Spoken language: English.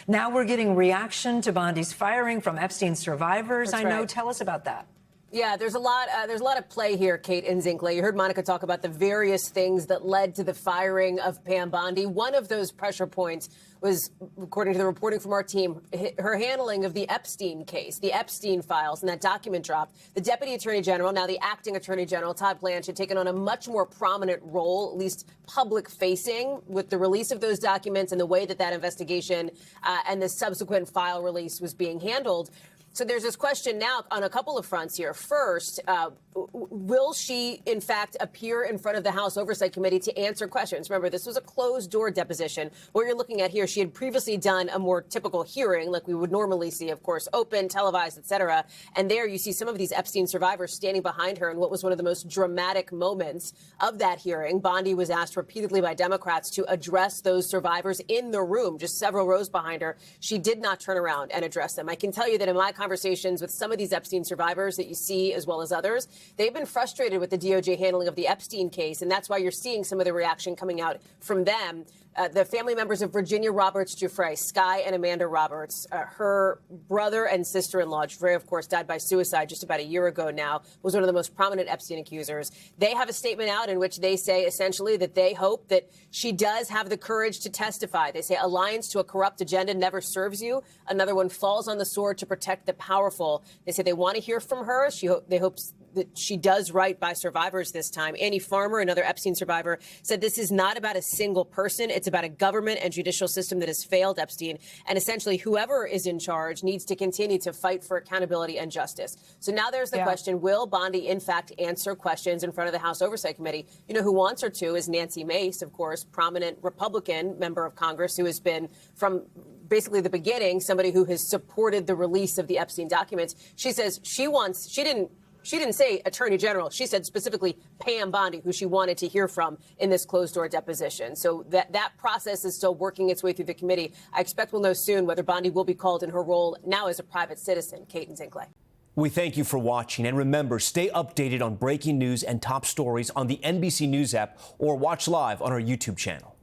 Now we're getting reaction to Bondi's firing from Epstein survivors. That's I know. right. Tell us about that. Yeah, there's a lot of play here, Kate and Zinkley. You heard Monica talk about the various things that led to the firing of Pam Bondi. One of those pressure points was, according to the reporting from our team, her handling of the Epstein case, the Epstein files, and that document drop. The Deputy Attorney General, now the Acting Attorney General, Todd Blanche, had taken on a much more prominent role, at least public-facing, with the release of those documents and the way that that investigation and the subsequent file release was being handled. So there's this question now on a couple of fronts here. First, will she, in fact, appear in front of the House Oversight Committee to answer questions? Remember, this was a closed-door deposition. What you're looking at here, she had previously done a more typical hearing, like we would normally see, of course, open, televised, et cetera. And there you see some of these Epstein survivors standing behind her in what was one of the most dramatic moments of that hearing. Bondi was asked repeatedly by Democrats to address those survivors in the room, just several rows behind her. She did not turn around and address them. I can tell you that in my conversations with some of these Epstein survivors that you see, as well as others, they've been frustrated with the DOJ handling of the Epstein case, and that's why you're seeing some of the reaction coming out from them. The family members of Virginia Roberts Giuffre, Sky and Amanda Roberts, her brother and sister-in-law, Giuffre, of course, died by suicide just about a year ago now, was one of the most prominent Epstein accusers. They have a statement out in which they say essentially that they hope that she does have the courage to testify. They say alliance to a corrupt agenda never serves you. Another one falls on the sword to protect the powerful. They say they want to hear from her. They hope that she does right by survivors this time. Annie Farmer, another Epstein survivor, said this is not about a single person. It's about a government and judicial system that has failed Epstein. And essentially, whoever is in charge needs to continue to fight for accountability and justice. So now there's the question, will Bondi, in fact, answer questions in front of the House Oversight Committee? You know who wants her to is Nancy Mace, of course, prominent Republican member of Congress who has been from basically the beginning, somebody who has supported the release of the Epstein documents. She says she didn't say Attorney General. She said specifically Pam Bondi, who she wanted to hear from in this closed-door deposition. So that process is still working its way through the committee. I expect we'll know soon whether Bondi will be called in her role now as a private citizen. Kate and Zinkley. We thank you for watching. And remember, stay updated on breaking news and top stories on the NBC News app or watch live on our YouTube channel.